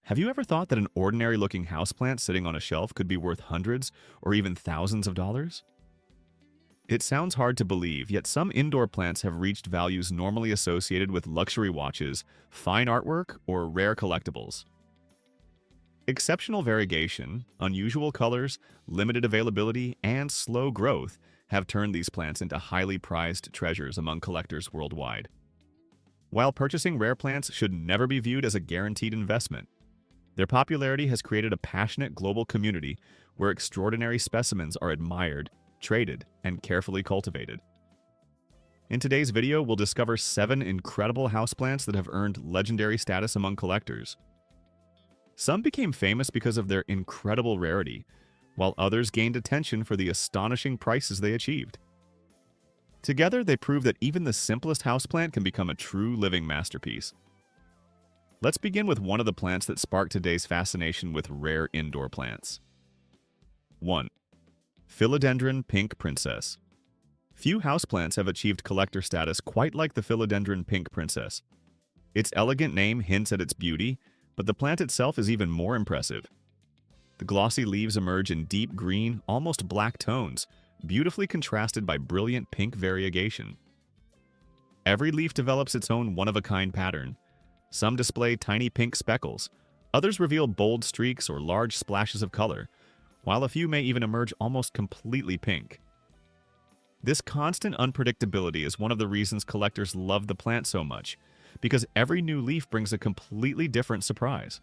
Have you ever thought that an ordinary-looking houseplant sitting on a shelf could be worth hundreds or even thousands of dollars? It sounds hard to believe, yet some indoor plants have reached values normally associated with luxury watches, fine artwork, or rare collectibles. Exceptional variegation, unusual colors, limited availability, and slow growth have turned these plants into highly prized treasures among collectors worldwide. While purchasing rare plants should never be viewed as a guaranteed investment, their popularity has created a passionate global community where extraordinary specimens are admired, traded, and carefully cultivated. In today's video, we'll discover 7 incredible houseplants that have earned legendary status among collectors. Some became famous because of their incredible rarity, while others gained attention for the astonishing prices they achieved. Together, they prove that even the simplest houseplant can become a true living masterpiece. Let's begin with one of the plants that sparked today's fascination with rare indoor plants. 1. Philodendron Pink Princess. Few houseplants have achieved collector status quite like the Philodendron Pink Princess. Its elegant name hints at its beauty, but the plant itself is even more impressive. The glossy leaves emerge in deep green, almost black tones, beautifully contrasted by brilliant pink variegation. Every leaf develops its own one-of-a-kind pattern. Some display tiny pink speckles, others reveal bold streaks or large splashes of color, while a few may even emerge almost completely pink. This constant unpredictability is one of the reasons collectors love the plant so much, because every new leaf brings a completely different surprise.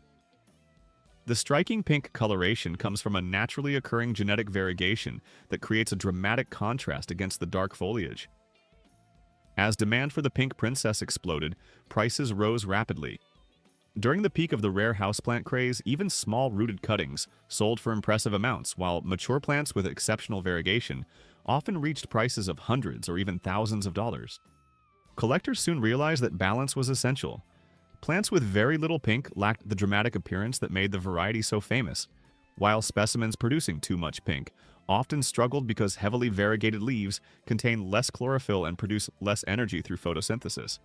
The striking pink coloration comes from a naturally occurring genetic variegation that creates a dramatic contrast against the dark foliage. As demand for the pink princess exploded, prices rose rapidly. During the peak of the rare houseplant craze, even small rooted cuttings sold for impressive amounts, while mature plants with exceptional variegation often reached prices of hundreds or even thousands of dollars. Collectors soon realized that balance was essential. Plants with very little pink lacked the dramatic appearance that made the variety so famous, while specimens producing too much pink often struggled because heavily variegated leaves contain less chlorophyll and produce less energy through photosynthesis.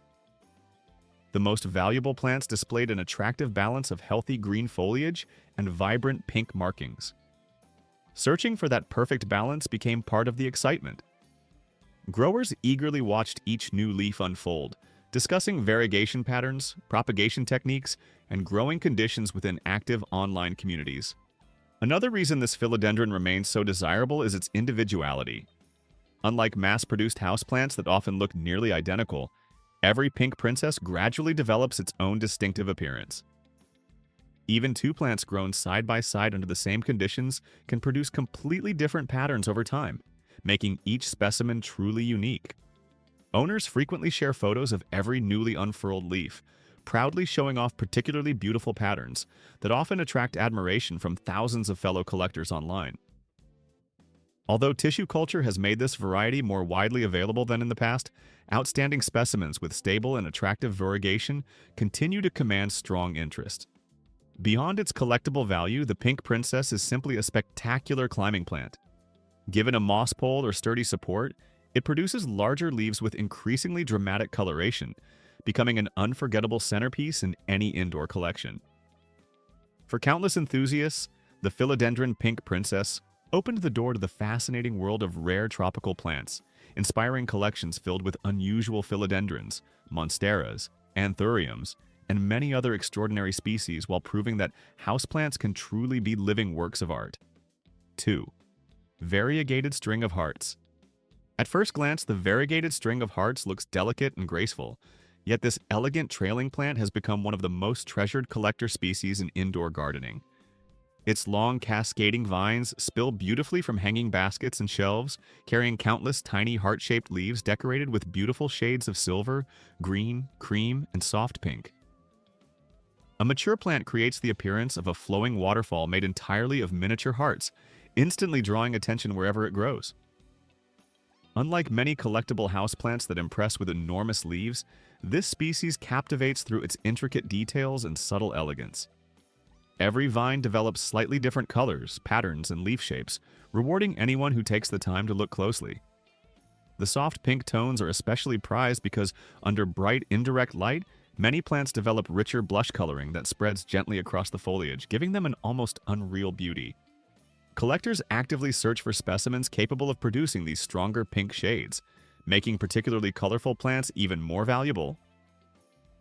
The most valuable plants displayed an attractive balance of healthy green foliage and vibrant pink markings. Searching for that perfect balance became part of the excitement. Growers eagerly watched each new leaf unfold, discussing variegation patterns, propagation techniques, and growing conditions within active online communities. Another reason this philodendron remains so desirable is its individuality. Unlike mass-produced houseplants that often look nearly identical, every pink princess gradually develops its own distinctive appearance. Even two plants grown side by side under the same conditions can produce completely different patterns over time, making each specimen truly unique. Owners frequently share photos of every newly unfurled leaf, proudly showing off particularly beautiful patterns that often attract admiration from thousands of fellow collectors online. Although tissue culture has made this variety more widely available than in the past, outstanding specimens with stable and attractive variegation continue to command strong interest. Beyond its collectible value, the pink princess is simply a spectacular climbing plant. Given a moss pole or sturdy support, it produces larger leaves with increasingly dramatic coloration, becoming an unforgettable centerpiece in any indoor collection. For countless enthusiasts, the Philodendron Pink Princess opened the door to the fascinating world of rare tropical plants, inspiring collections filled with unusual philodendrons, monsteras, anthuriums, and many other extraordinary species, while proving that houseplants can truly be living works of art. 2. Variegated String of Hearts. At first glance, the variegated string of hearts looks delicate and graceful, yet this elegant trailing plant has become one of the most treasured collector species in indoor gardening. Its long cascading vines spill beautifully from hanging baskets and shelves, carrying countless tiny heart-shaped leaves decorated with beautiful shades of silver, green, cream, and soft pink. A mature plant creates the appearance of a flowing waterfall made entirely of miniature hearts, instantly drawing attention wherever it grows. Unlike many collectible houseplants that impress with enormous leaves, this species captivates through its intricate details and subtle elegance. Every vine develops slightly different colors, patterns, and leaf shapes, rewarding anyone who takes the time to look closely. The soft pink tones are especially prized because, under bright, indirect light, Many plants develop richer blush coloring that spreads gently across the foliage, giving them an almost unreal beauty. Collectors actively search for specimens capable of producing these stronger pink shades, making particularly colorful plants even more valuable.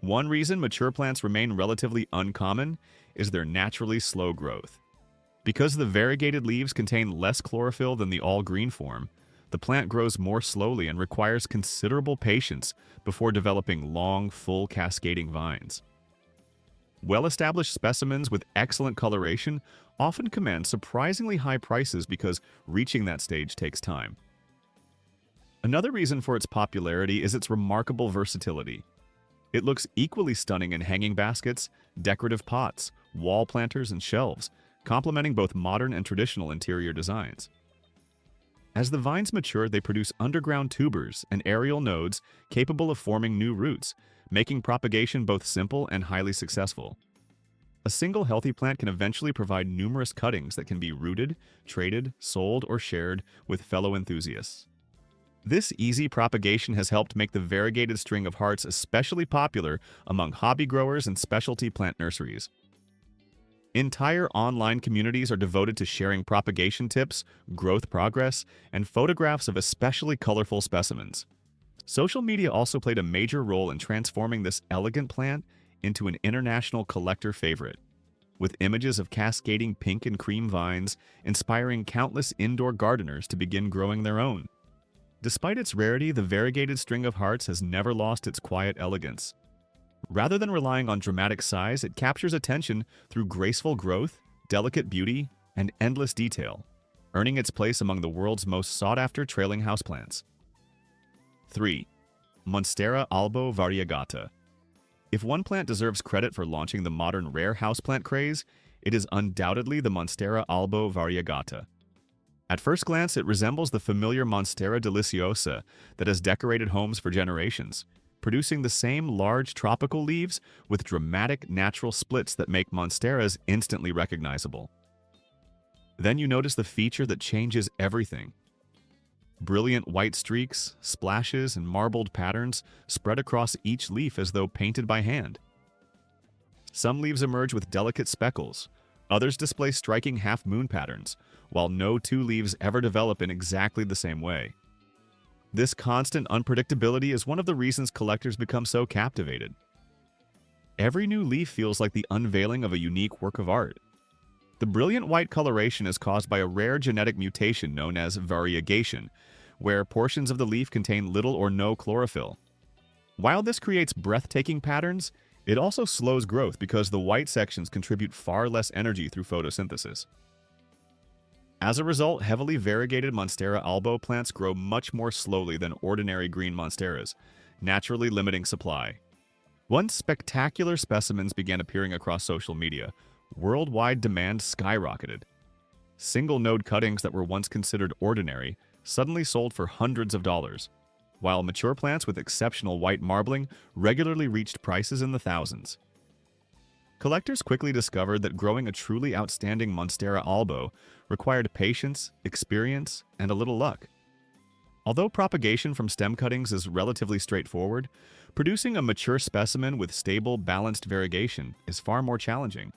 One reason mature plants remain relatively uncommon is their naturally slow growth. Because the variegated leaves contain less chlorophyll than the all-green form, the plant grows more slowly and requires considerable patience before developing long, full cascading vines. Well-established specimens with excellent coloration often command surprisingly high prices because reaching that stage takes time. Another reason for its popularity is its remarkable versatility. It looks equally stunning in hanging baskets, decorative pots, wall planters, and shelves, complementing both modern and traditional interior designs. As the vines mature, they produce underground tubers and aerial nodes capable of forming new roots, making propagation both simple and highly successful. A single healthy plant can eventually provide numerous cuttings that can be rooted, traded, sold, or shared with fellow enthusiasts. This easy propagation has helped make the variegated string of hearts especially popular among hobby growers and specialty plant nurseries. Entire online communities are devoted to sharing propagation tips, growth progress, and photographs of especially colorful specimens. Social media also played a major role in transforming this elegant plant into an international collector favorite, with images of cascading pink and cream vines inspiring countless indoor gardeners to begin growing their own. Despite its rarity, the variegated string of hearts has never lost its quiet elegance. Rather than relying on dramatic size, it captures attention through graceful growth, delicate beauty, and endless detail, earning its place among the world's most sought-after trailing houseplants. 3. Monstera Albo Variegata. If one plant deserves credit for launching the modern rare houseplant craze, it is undoubtedly the Monstera Albo Variegata. At first glance, it resembles the familiar Monstera deliciosa that has decorated homes for generations, producing the same large tropical leaves with dramatic natural splits that make monsteras instantly recognizable. Then you notice the feature that changes everything. Brilliant white streaks, splashes, and marbled patterns spread across each leaf as though painted by hand. Some leaves emerge with delicate speckles, others display striking half-moon patterns, while no two leaves ever develop in exactly the same way. This constant unpredictability is one of the reasons collectors become so captivated. Every new leaf feels like the unveiling of a unique work of art. The brilliant white coloration is caused by a rare genetic mutation known as variegation, where portions of the leaf contain little or no chlorophyll. While this creates breathtaking patterns, it also slows growth because the white sections contribute far less energy through photosynthesis. As a result, heavily variegated Monstera albo plants grow much more slowly than ordinary green monsteras, naturally limiting supply. Once spectacular specimens began appearing across social media, worldwide demand skyrocketed. Single-node cuttings that were once considered ordinary suddenly sold for hundreds of dollars, while mature plants with exceptional white marbling regularly reached prices in the thousands. Collectors quickly discovered that growing a truly outstanding Monstera albo required patience, experience, and a little luck. Although propagation from stem cuttings is relatively straightforward, producing a mature specimen with stable, balanced variegation is far more challenging.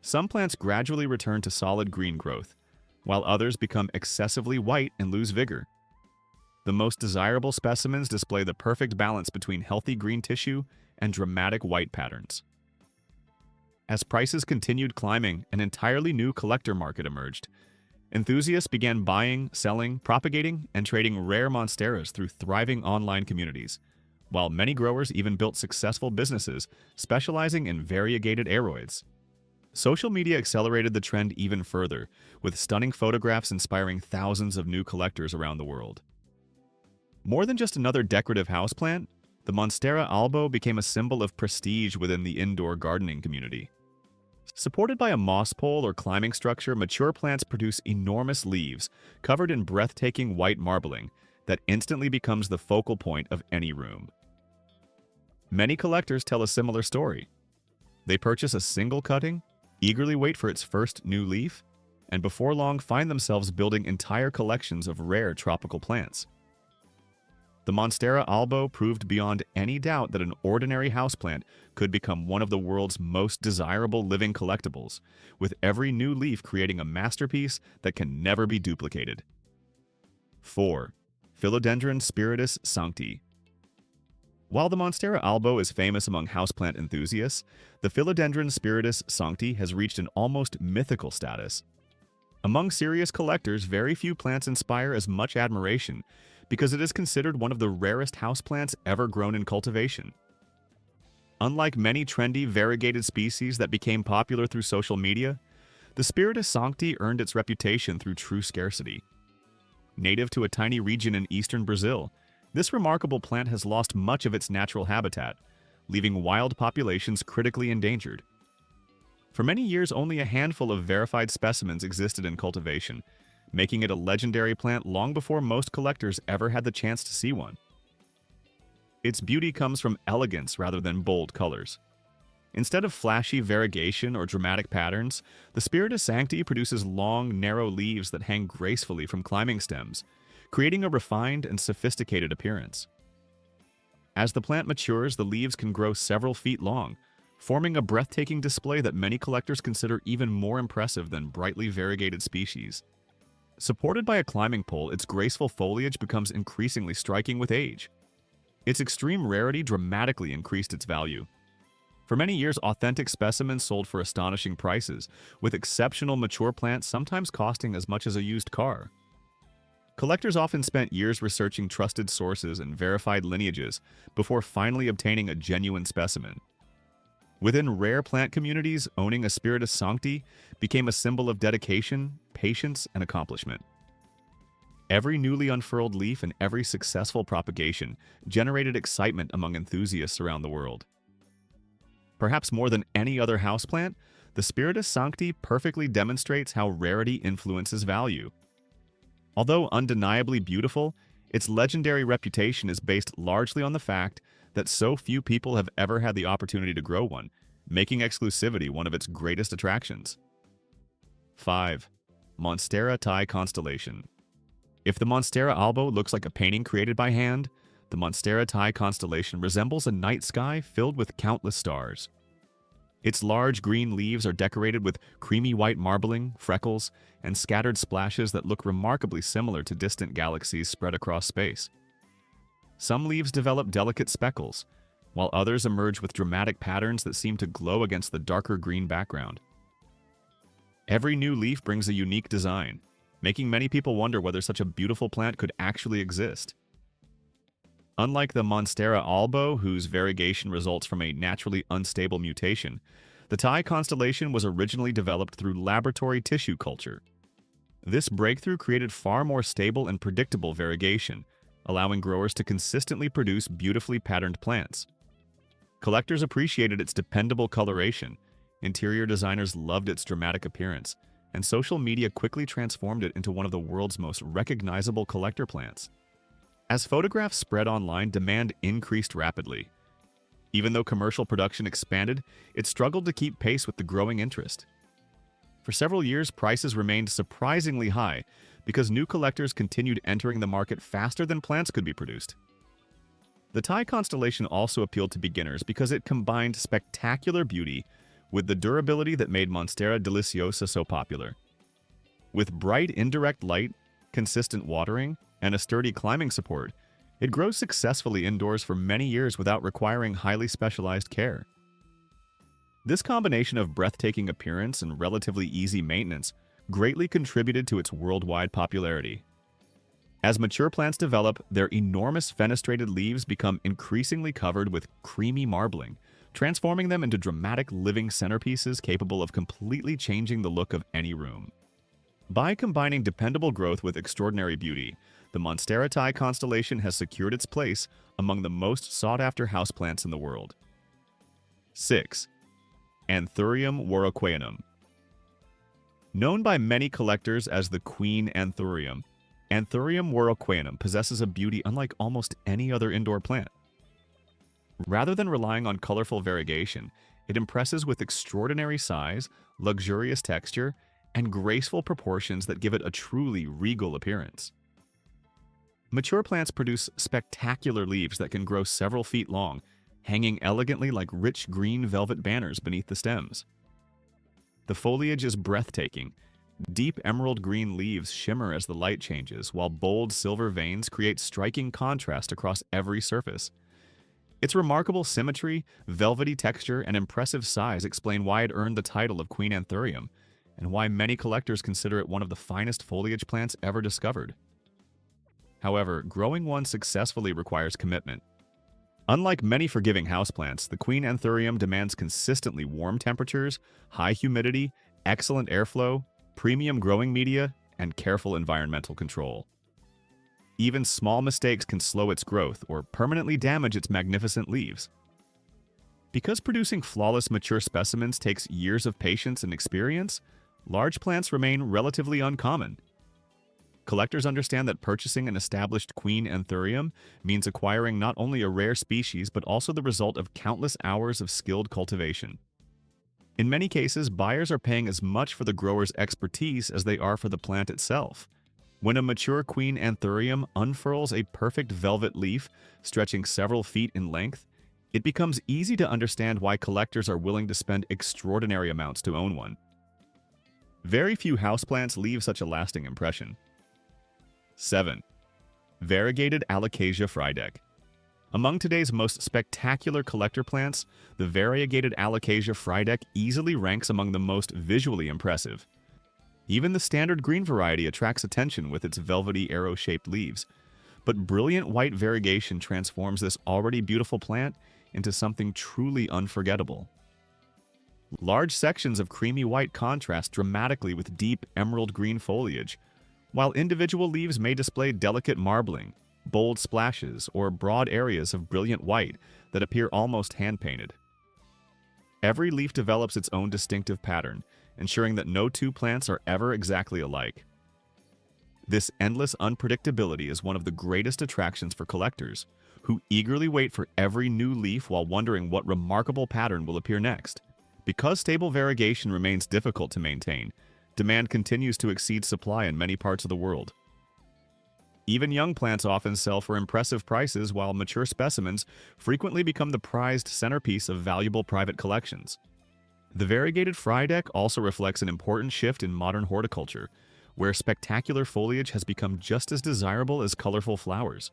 Some plants gradually return to solid green growth, while others become excessively white and lose vigor. The most desirable specimens display the perfect balance between healthy green tissue and dramatic white patterns. As prices continued climbing, an entirely new collector market emerged. Enthusiasts began buying, selling, propagating, and trading rare monsteras through thriving online communities, while many growers even built successful businesses specializing in variegated aroids. Social media accelerated the trend even further, with stunning photographs inspiring thousands of new collectors around the world. More than just another decorative houseplant, the Monstera albo became a symbol of prestige within the indoor gardening community. Supported by a moss pole or climbing structure, mature plants produce enormous leaves covered in breathtaking white marbling that instantly becomes the focal point of any room. Many collectors tell a similar story. They purchase a single cutting, eagerly wait for its first new leaf, and before long find themselves building entire collections of rare tropical plants. The Monstera Albo proved beyond any doubt that an ordinary houseplant could become one of the world's most desirable living collectibles, with every new leaf creating a masterpiece that can never be duplicated. 4. Philodendron Spiritus Sancti. While the Monstera Albo is famous among houseplant enthusiasts, the Philodendron Spiritus Sancti has reached an almost mythical status. Among serious collectors, very few plants inspire as much admiration because it is considered one of the rarest houseplants ever grown in cultivation. Unlike many trendy variegated species that became popular through social media, the Spiritus Sancti earned its reputation through true scarcity. Native to a tiny region in eastern Brazil, this remarkable plant has lost much of its natural habitat, leaving wild populations critically endangered. For many years, only a handful of verified specimens existed in cultivation, making it a legendary plant long before most collectors ever had the chance to see one. Its beauty comes from elegance rather than bold colors. Instead of flashy variegation or dramatic patterns, the Spiritus Sancti produces long, narrow leaves that hang gracefully from climbing stems, creating a refined and sophisticated appearance. As the plant matures, the leaves can grow several feet long, forming a breathtaking display that many collectors consider even more impressive than brightly variegated species. Supported by a climbing pole, its graceful foliage becomes increasingly striking with age. Its extreme rarity dramatically increased its value. For many years, authentic specimens sold for astonishing prices, with exceptional mature plants sometimes costing as much as a used car. Collectors often spent years researching trusted sources and verified lineages before finally obtaining a genuine specimen. Within rare plant communities, owning a Spiritus Sancti became a symbol of dedication, patience, and accomplishment. Every newly unfurled leaf and every successful propagation generated excitement among enthusiasts around the world. Perhaps more than any other houseplant, the Spiritus Sancti perfectly demonstrates how rarity influences value. Although undeniably beautiful, its legendary reputation is based largely on the fact that so few people have ever had the opportunity to grow one, making exclusivity one of its greatest attractions. 5. Monstera Thai Constellation. If the Monstera Albo looks like a painting created by hand, the Monstera Thai Constellation resembles a night sky filled with countless stars. Its large green leaves are decorated with creamy white marbling, freckles, and scattered splashes that look remarkably similar to distant galaxies spread across space. Some leaves develop delicate speckles, while others emerge with dramatic patterns that seem to glow against the darker green background. Every new leaf brings a unique design, making many people wonder whether such a beautiful plant could actually exist. Unlike the Monstera Albo, whose variegation results from a naturally unstable mutation, the Thai constellation was originally developed through laboratory tissue culture. This breakthrough created far more stable and predictable variegation, allowing growers to consistently produce beautifully patterned plants. Collectors appreciated its dependable coloration, interior designers loved its dramatic appearance, and social media quickly transformed it into one of the world's most recognizable collector plants. As photographs spread online, demand increased rapidly. Even though commercial production expanded, it struggled to keep pace with the growing interest. For several years, prices remained surprisingly high because new collectors continued entering the market faster than plants could be produced. The Thai constellation also appealed to beginners because it combined spectacular beauty with the durability that made Monstera deliciosa so popular. With bright indirect light, consistent watering, and a sturdy climbing support, it grows successfully indoors for many years without requiring highly specialized care. This combination of breathtaking appearance and relatively easy maintenance greatly contributed to its worldwide popularity. As mature plants develop, their enormous fenestrated leaves become increasingly covered with creamy marbling, transforming them into dramatic living centerpieces capable of completely changing the look of any room. By combining dependable growth with extraordinary beauty, the Monstera Thai constellation has secured its place among the most sought-after houseplants in the world. 6. Anthurium Warocqueanum. Known by many collectors as the Queen Anthurium, Anthurium Warocqueanum possesses a beauty unlike almost any other indoor plant. Rather than relying on colorful variegation, it impresses with extraordinary size, luxurious texture, and graceful proportions that give it a truly regal appearance. Mature plants produce spectacular leaves that can grow several feet long, hanging elegantly like rich green velvet banners beneath the stems. The foliage is breathtaking. Deep emerald green leaves shimmer as the light changes, while bold silver veins create striking contrast across every surface. Its remarkable symmetry, velvety texture, and impressive size explain why it earned the title of Queen Anthurium, and why many collectors consider it one of the finest foliage plants ever discovered. However, growing one successfully requires commitment. Unlike many forgiving houseplants, the Queen Anthurium demands consistently warm temperatures, high humidity, excellent airflow, premium growing media, and careful environmental control. Even small mistakes can slow its growth or permanently damage its magnificent leaves. Because producing flawless mature specimens takes years of patience and experience, large plants remain relatively uncommon. Collectors understand that purchasing an established Queen Anthurium means acquiring not only a rare species but also the result of countless hours of skilled cultivation. In many cases, buyers are paying as much for the grower's expertise as they are for the plant itself. When a mature Queen Anthurium unfurls a perfect velvet leaf stretching several feet in length, it becomes easy to understand why collectors are willing to spend extraordinary amounts to own one. Very few houseplants leave such a lasting impression. 7. Variegated Alocasia Frydek. Among today's most spectacular collector plants, the variegated Alocasia Frydek easily ranks among the most visually impressive. Even the standard green variety attracts attention with its velvety arrow-shaped leaves, but brilliant white variegation transforms this already beautiful plant into something truly unforgettable. Large sections of creamy white contrast dramatically with deep emerald green foliage, while individual leaves may display delicate marbling, bold splashes, or broad areas of brilliant white that appear almost hand-painted. Every leaf develops its own distinctive pattern, ensuring that no two plants are ever exactly alike. This endless unpredictability is one of the greatest attractions for collectors, who eagerly wait for every new leaf while wondering what remarkable pattern will appear next. Because stable variegation remains difficult to maintain, demand continues to exceed supply in many parts of the world. Even young plants often sell for impressive prices, while mature specimens frequently become the prized centerpiece of valuable private collections. The variegated Frydek also reflects an important shift in modern horticulture, where spectacular foliage has become just as desirable as colorful flowers.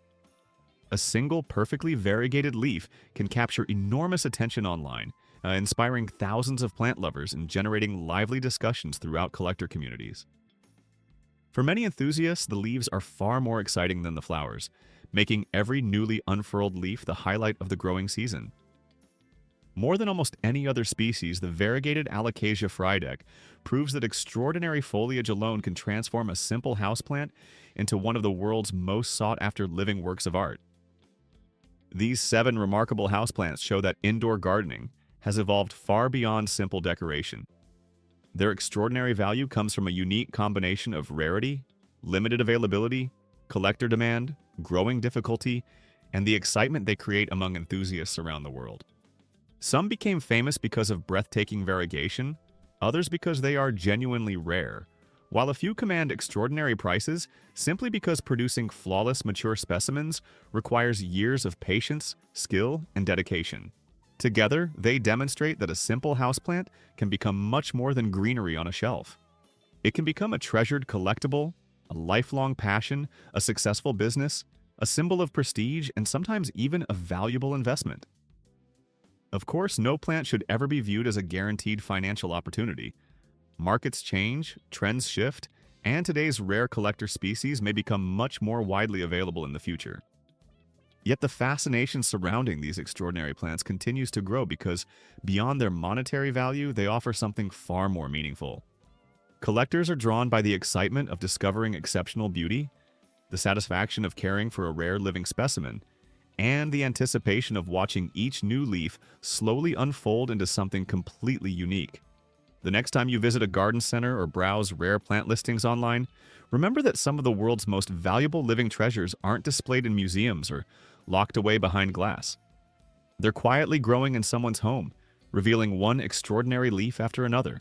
A single perfectly variegated leaf can capture enormous attention online, inspiring thousands of plant lovers and generating lively discussions throughout collector communities. For many enthusiasts, the leaves are far more exciting than the flowers, making every newly unfurled leaf the highlight of the growing season. More than almost any other species, the variegated Alocasia Frydek proves that extraordinary foliage alone can transform a simple houseplant into one of the world's most sought-after living works of art. These 7 remarkable houseplants show that indoor gardening has evolved far beyond simple decoration. Their extraordinary value comes from a unique combination of rarity, limited availability, collector demand, growing difficulty, and the excitement they create among enthusiasts around the world. Some became famous because of breathtaking variegation, others because they are genuinely rare, while a few command extraordinary prices simply because producing flawless mature specimens requires years of patience, skill, and dedication. Together, they demonstrate that a simple houseplant can become much more than greenery on a shelf. It can become a treasured collectible, a lifelong passion, a successful business, a symbol of prestige, and sometimes even a valuable investment. Of course, no plant should ever be viewed as a guaranteed financial opportunity. Markets change, trends shift, and today's rare collector species may become much more widely available in the future. Yet the fascination surrounding these extraordinary plants continues to grow because, beyond their monetary value, they offer something far more meaningful. Collectors are drawn by the excitement of discovering exceptional beauty, the satisfaction of caring for a rare living specimen, and the anticipation of watching each new leaf slowly unfold into something completely unique. The next time you visit a garden center or browse rare plant listings online, remember that some of the world's most valuable living treasures aren't displayed in museums or locked away behind glass. They're quietly growing in someone's home, revealing one extraordinary leaf after another.